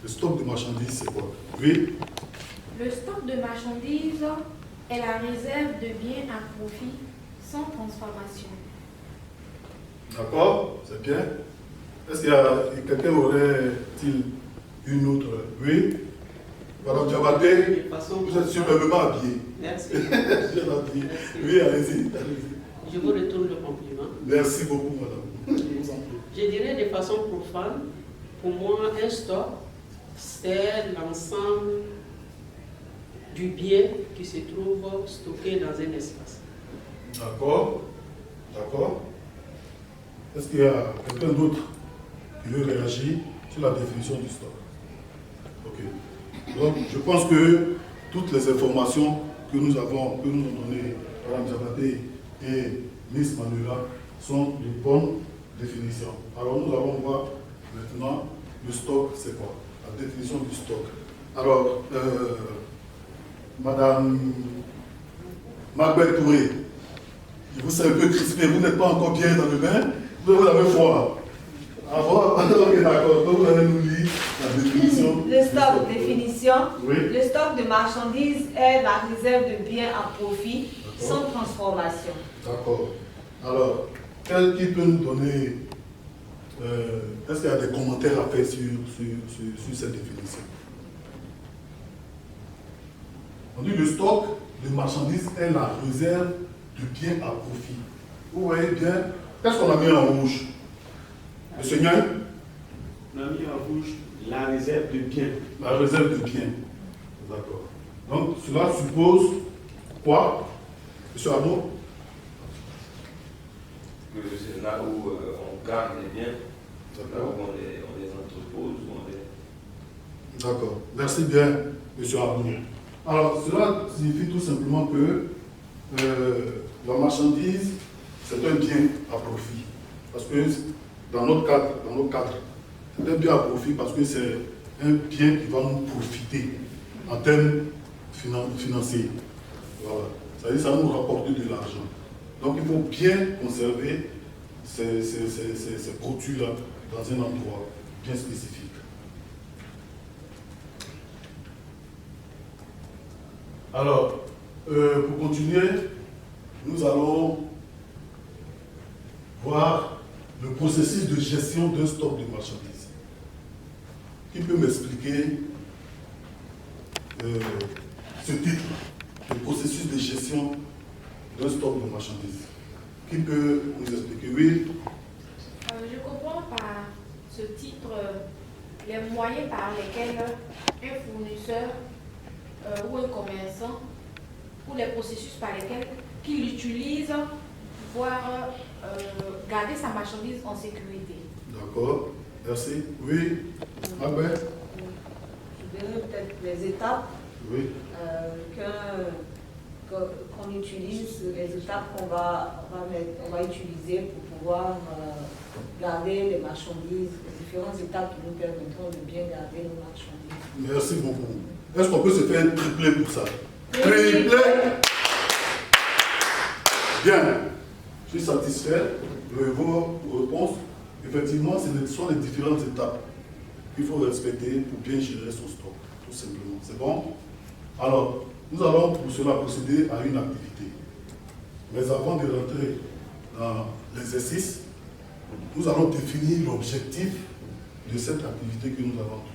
Le stock de marchandises, c'est quoi? Oui. Le stock de marchandises est la réserve de biens à profit sans transformation. D'accord, c'est bien. Est-ce qu'il y a quelqu'un aurait-il une autre? Oui. Madame Diabaté, vous êtes superbement habillé. Merci. Oui, allez-y. Je vous retourne le compliment. Merci beaucoup, madame. Je dirais de façon profane, pour moi, un stock, c'est l'ensemble du bien qui se trouve stocké dans un espace. D'accord. D'accord. Est-ce qu'il y a quelqu'un d'autre qui veut réagir sur la définition du stock? Ok. Donc, je pense que toutes les informations que nous ont données Mme Diabaté et Miss Manuela sont de bonnes définitions. Alors, nous allons voir maintenant le stock, c'est quoi? La définition du stock. Alors, Madame Magbeth Touré, je vous sais un peu crispé, vous n'êtes pas encore bien dans le bain, vous avez froid. Ah bon? Ok, d'accord. Donc, vous allez nous lire la définition. Le stock, définition. Oui. Le stock de marchandises est la réserve de biens à profit sans transformation. D'accord. Alors, qui peut nous donner, est-ce qu'il y a des commentaires à faire sur cette définition? On dit le stock de marchandises est la réserve de biens à profit. Vous voyez bien, qu'est-ce qu'on a mis en rouge? Monsieur Nyan? On a mis en rouge la réserve de biens. La réserve de biens. D'accord. Donc, cela suppose quoi? Monsieur Arnaud? Que c'est là où on garde les biens, là où on les entrepose, où on les... D'accord. Merci bien, monsieur Arnaud. Alors, cela signifie tout simplement que la marchandise, c'est un bien à profit. Parce que dans notre cadre, c'est un bien à profit parce que c'est un bien qui va nous profiter en termes financiers. Voilà. C'est-à-dire que ça va nous rapporter de l'argent. Donc il faut bien conserver ces produits-là dans un endroit bien spécifique. Alors, pour continuer, nous allons voir le processus de gestion d'un stock de marchandises. Qui peut m'expliquer ce titre, le processus de gestion d'un stock de marchandises? Qui peut nous expliquer? Oui. Je comprends par ce titre les moyens par lesquels un fournisseur ou un commerçant, ou les processus par lesquels qu'il utilise pour pouvoir garder sa marchandise en sécurité. D'accord. Merci. Oui. Albert? Je dirais peut-être les étapes Oui. qu'on utilise, les étapes qu'on va utiliser pour pouvoir garder les marchandises, les différentes étapes qui nous permettront de bien garder nos marchandises. Merci beaucoup. Est-ce qu'on peut se faire un triplé pour ça? Triplé! Bien. Je suis satisfait de vos réponses. Effectivement, ce sont les différentes étapes qu'il faut respecter pour bien gérer son stock, tout simplement. C'est bon? Alors, nous allons pour cela procéder à une activité. Mais avant de rentrer dans l'exercice, nous allons définir l'objectif de cette activité que nous allons faire.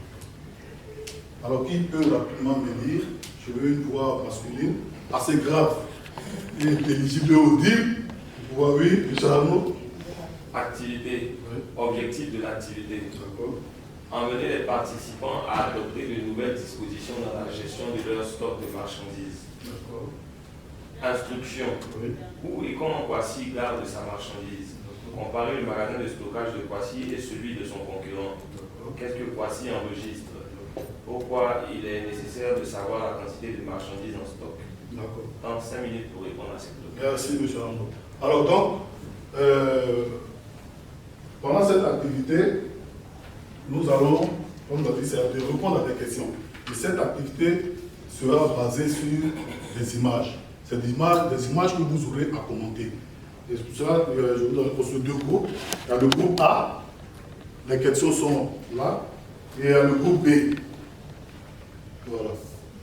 Alors, qui peut rapidement me dire, je veux une voix masculine, assez grave et intelligible et audible, pour pouvoir, oui, M. Arnaud? Activité, Oui. objectif de l'activité. D'accord. Emmener les participants à adopter de nouvelles dispositions dans la gestion de leur stock de marchandises. D'accord. Instruction. Oui. Où et comment Kwasi garde sa marchandise. Comparer le magasin de stockage de Kwasi et celui de son concurrent. D'accord. Qu'est-ce que Kwasi enregistre? Pourquoi il est nécessaire de savoir la quantité de marchandises en stock? D'accord. Dans 5 minutes pour répondre à cette question. Merci, M. Arnaud. Alors donc, pendant cette activité, nous allons, comme on a dit, de répondre à des questions. Et cette activité sera basée sur des images. C'est des images que vous aurez à commenter. Et pour cela, je vous donne pour ce deux groupes. Il y a le groupe A, les questions sont là. et le groupe B. Voilà.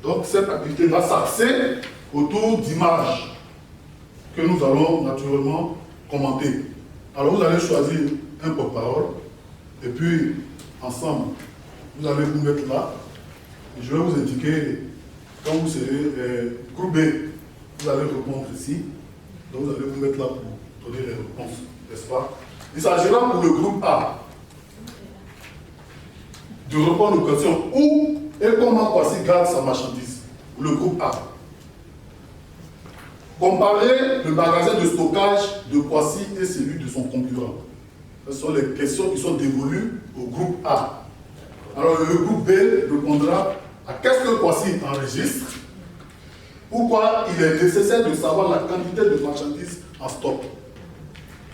Donc cette activité va s'axer autour d'images que nous allons naturellement commenter. Alors vous allez choisir un porte-parole et puis ensemble, vous allez vous mettre là. Et je vais vous indiquer quand vous serez groupe B, vous allez répondre ici. Donc vous allez vous mettre là pour donner les réponses, n'est-ce pas? Il s'agira pour le groupe A de répondre aux questions où et comment Kwasi garde sa marchandise. Le groupe A. Comparer le magasin de stockage de Kwasi et celui de son concurrent. Ce sont les questions qui sont dévolues au groupe A. Alors le groupe B répondra à qu'est-ce que Kwasi enregistre, pourquoi il est nécessaire de savoir la quantité de marchandises en stock.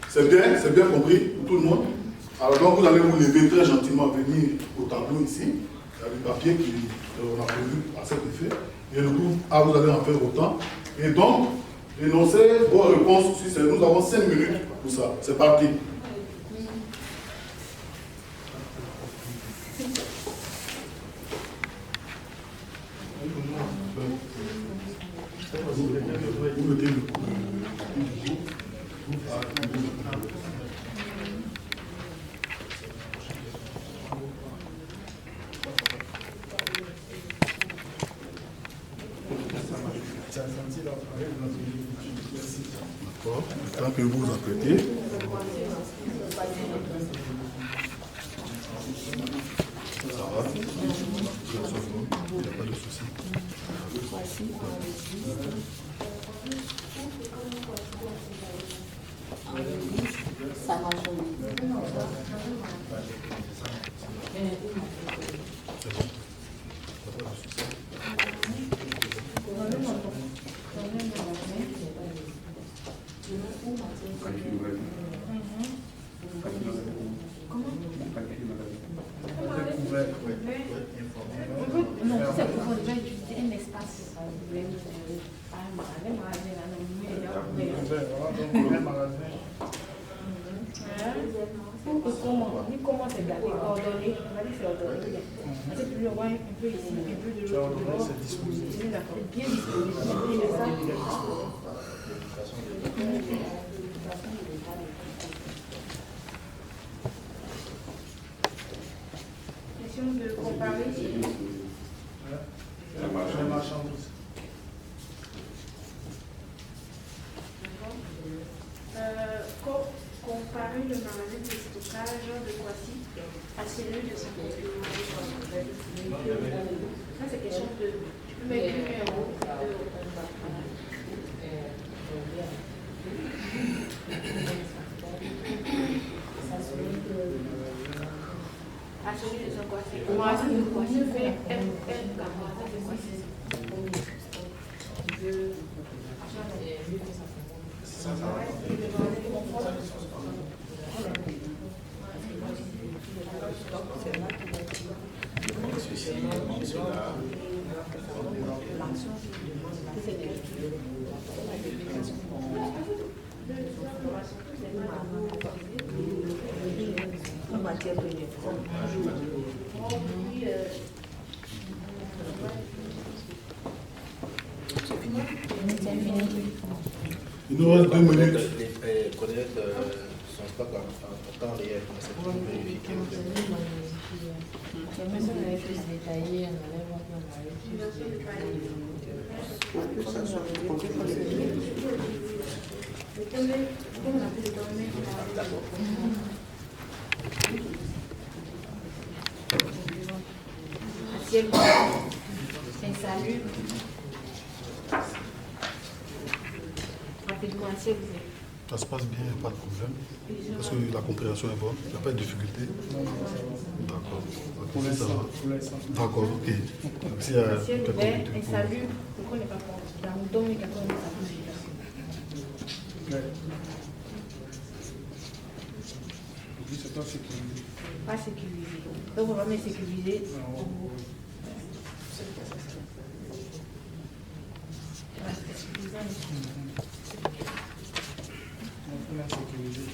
C'est bien compris pour tout le monde. Alors donc vous allez vous lever très gentiment, venir au tableau ici. Il y a du papier qu'on a prévu à cet effet. Et le groupe A, vous allez en faire autant. Et donc, énoncez vos réponses sur nous avons 5 minutes pour ça. C'est parti. Vous mettez le D'accord. Tant que vous vous apprêtez. Ça va. Il n'y a pas de souci. Ça marche. Non, c'est pour déjà utiliser un espace. Comment c'est gardé, ordonné, on va dire c'est ordonné. C'est plus loin, un peu ici, un peu de l'autre. C'est disponible. Bien disponible. Question de comparer. La marchandise. Comparer le magasin de stockage de Kwasi à celui de son concurrent. Ça, c'est question de. Tu peux mettre un numéro. À celui de son Kwasi. Le magasin de Kwasi fait un magasin de Kwasi. Il nous reste 2 minutes. Connaître son stock en temps réel, c'est pour vérifier. Salut. Rapidement, Ça se passe bien, il n'y a pas de problème. Parce que la compréhension est bonne, il n'y a pas de difficulté. D'accord. Pour l'instant. D'accord, ok. Si il y a quelques minutes un pour- salut, pourquoi ne pas prendre dans le domaine quand on est C'est pas sécurisé. pas sécurisé. Donc on va mettre sécurisé. On peut sécuriser.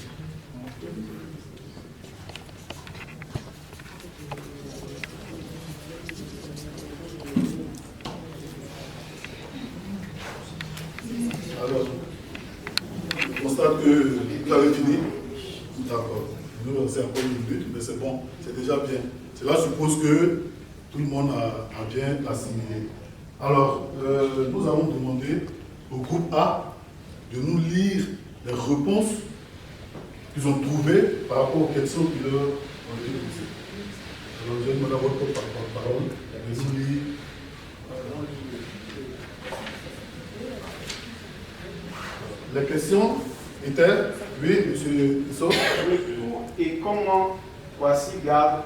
constate que vous avez fini. D'accord. Nous, c'est encore une minute, mais c'est bon, c'est déjà bien. Cela suppose que tout le monde a bien assimilé. Alors, nous allons demander au groupe A de nous lire les réponses qu'ils ont trouvées par rapport aux questions qui leur ont été posées. Alors, je vais demander à votre porte-parole de nous lire. Les questions étaient, oui, monsieur Issot. Et comment Kwasi garde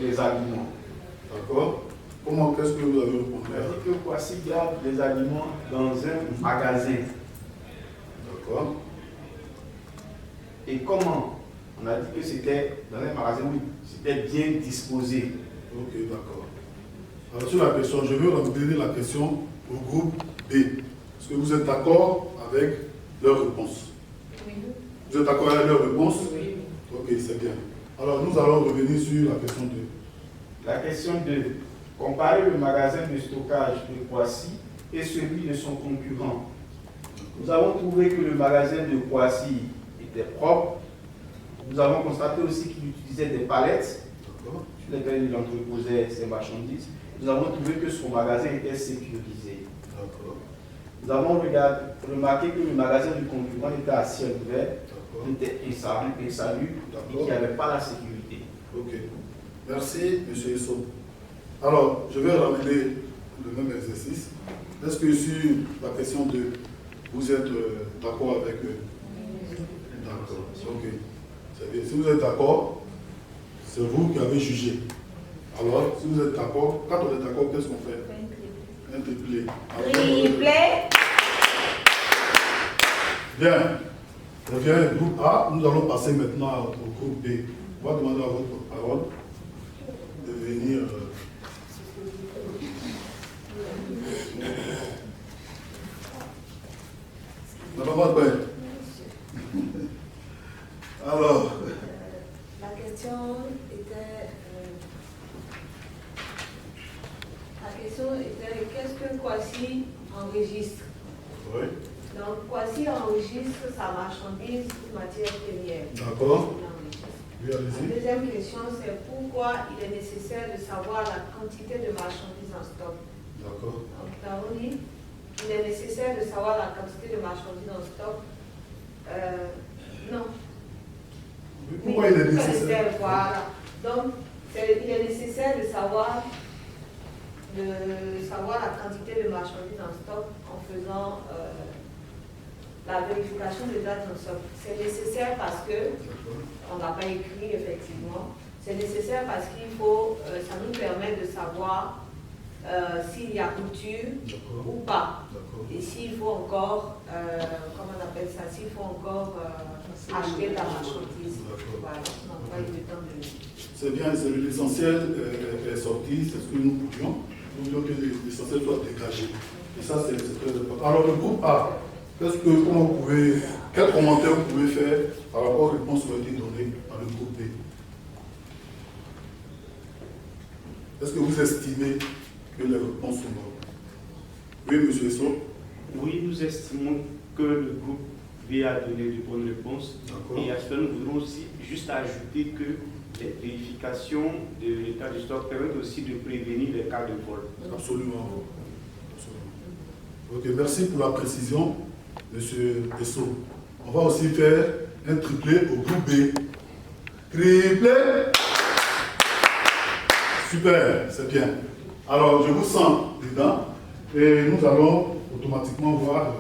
les aliments? D'accord. Comment, qu'est-ce que vous avez répondu? On a dit que Kwasi garde les aliments dans un magasin. D'accord. Et comment? On a dit que c'était dans un magasin où c'était bien disposé. Ok, d'accord. Alors sur la question, je vais redonner la question au groupe B. Est-ce que vous êtes d'accord avec leur réponse? Oui. Vous êtes d'accord avec leur réponse? Oui. Ok, c'est bien. Alors nous allons revenir sur la question 2. La question 2. Comparer le magasin de stockage de Kwasi et celui de son concurrent. Nous avons trouvé que le magasin de Kwasi était propre. Nous avons constaté aussi qu'il utilisait des palettes sur lesquelles il entreposait ses marchandises. Nous avons trouvé que son magasin était sécurisé. Nous avons remarqué que le magasin du concurrent était à ciel ouvert, était insalubre et qu'il n'y avait pas la sécurité. Ok. Merci, M. Issot. Alors, je vais ramener le même exercice. Est-ce que sur la question 2, vous êtes d'accord avec eux? D'accord. Ok. C'est bien. Si vous êtes d'accord, c'est vous qui avez jugé. Alors, si vous êtes d'accord, quand on est d'accord, qu'est-ce qu'on fait? Un triplé. Triplé. Bien. Très bien, groupe A. Nous allons passer maintenant au groupe B. On va demander à votre parole de venir. Madame Adbert. Alors. La question était qu'est-ce que Kwasi enregistre? Oui. Donc Kwasi enregistre sa marchandise ou matière première. D'accord. Oui, La allez-y. deuxième question, c'est pourquoi il est nécessaire de savoir la quantité de marchandises en stock. D'accord. Donc, Taroni, il est nécessaire de savoir la quantité de marchandises en stock. Non. Pourquoi il est nécessaire? Voilà. Donc, il est nécessaire de savoir la quantité de marchandises en stock en faisant la vérification des dates en stock. C'est nécessaire parce que, on n'a pas écrit effectivement, c'est nécessaire parce qu'il faut, ça nous permet de savoir s'il y a rupture ou pas. Et s'il faut encore, comment on appelle ça, s'il faut encore acheter de la marchandise. Voilà, on n'a pas eu le temps de... C'est bien, l'essentiel est sorti, c'est ce que nous voulions. Nous voulions que l'essentiel soit dégagé. Et ça, c'est très important. Alors, le groupe A, quel commentaire vous pouvez faire par rapport aux réponses qui ont été données par le groupe B? Est-ce que vous estimez que les réponses sont bonnes? Oui, M. Issot. Oui, nous estimons que le groupe B a donné de bonnes réponses. Et à cela, nous voudrons aussi juste ajouter que les vérifications de l'état du stock permettent aussi de prévenir les cas de vol. Absolument. Ok, merci pour la précision, M. Issot. On va aussi faire un triplé au groupe B. Triplé. Super, c'est bien. Alors, je vous sens dedans et nous allons automatiquement voir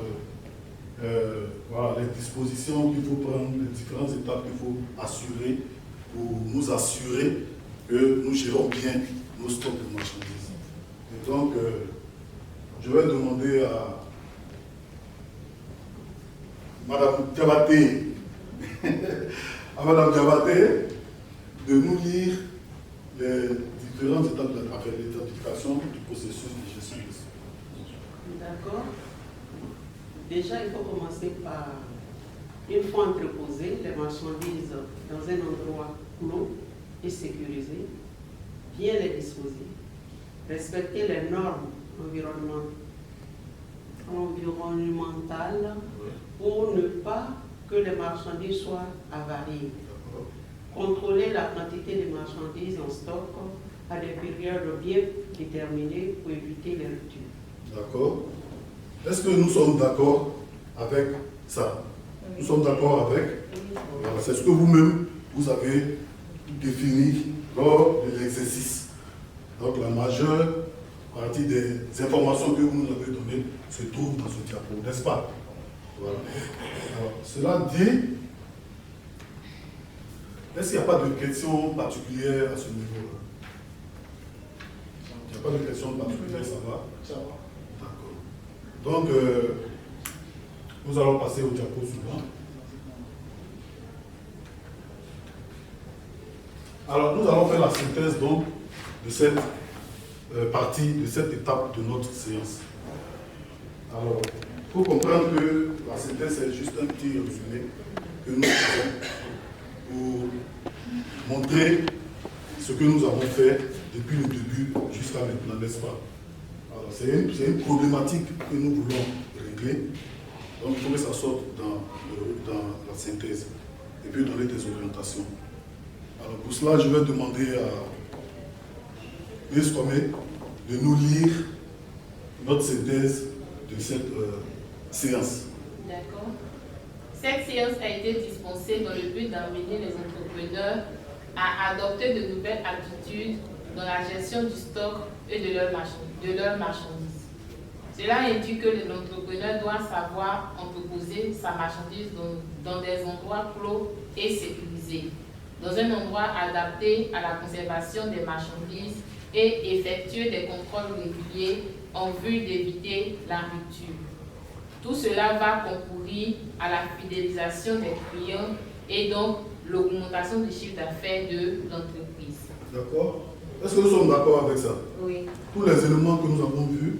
voilà, les dispositions qu'il faut prendre, les différentes étapes qu'il faut assurer pour nous assurer que nous gérons bien nos stocks de marchandises. Et donc, je vais demander à Madame Diabaté, de nous lire les différentes étapes de l'identification du processus de gestion de stock. D'accord. Déjà, il faut commencer par, une fois entreposées, les marchandises dans un endroit clos et sécurisé, bien les disposer, respecter les normes environnementales pour ne pas que les marchandises soient avariées. Contrôler la quantité de marchandises en stock à des périodes bien déterminées pour éviter les ruptures. D'accord. Est-ce que nous sommes d'accord avec ça? Nous sommes d'accord avec? Voilà, c'est ce que vous-même, vous avez défini lors de l'exercice. Donc la majeure partie des informations que vous nous avez données se trouve dans ce diapo, n'est-ce pas? Voilà. Alors, cela dit, est-ce qu'il n'y a pas de questions particulières à ce niveau-là? Il n'y a pas de questions particulières, ça va? Ça va. D'accord. Donc, nous allons passer au diapo suivant. Alors, nous allons faire la synthèse donc de cette partie, de cette étape de notre séance. Alors, il faut comprendre que la synthèse, c'est juste un petit résumé que nous faisons pour montrer ce que nous avons fait depuis le début jusqu'à maintenant, n'est-ce pas? Alors, c'est une problématique que nous voulons régler. Donc, il faut que ça sorte dans la synthèse et puis donner des orientations. Alors, pour cela, je vais demander à Ms. Kwame de nous lire notre synthèse de cette séance. D'accord. Cette séance a été dispensée dans le but d'amener les entrepreneurs à adopter de nouvelles attitudes dans la gestion du stock et de leurs marchandises. Cela indique que l'entrepreneur doit savoir entreposer sa marchandise dans des endroits clos et sécurisés, dans un endroit adapté à la conservation des marchandises et effectuer des contrôles réguliers en vue d'éviter la rupture. Tout cela va concourir à la fidélisation des clients et donc l'augmentation du chiffre d'affaires de l'entreprise. D'accord? Est-ce que nous sommes d'accord avec ça? Oui. Tous les éléments que nous avons vus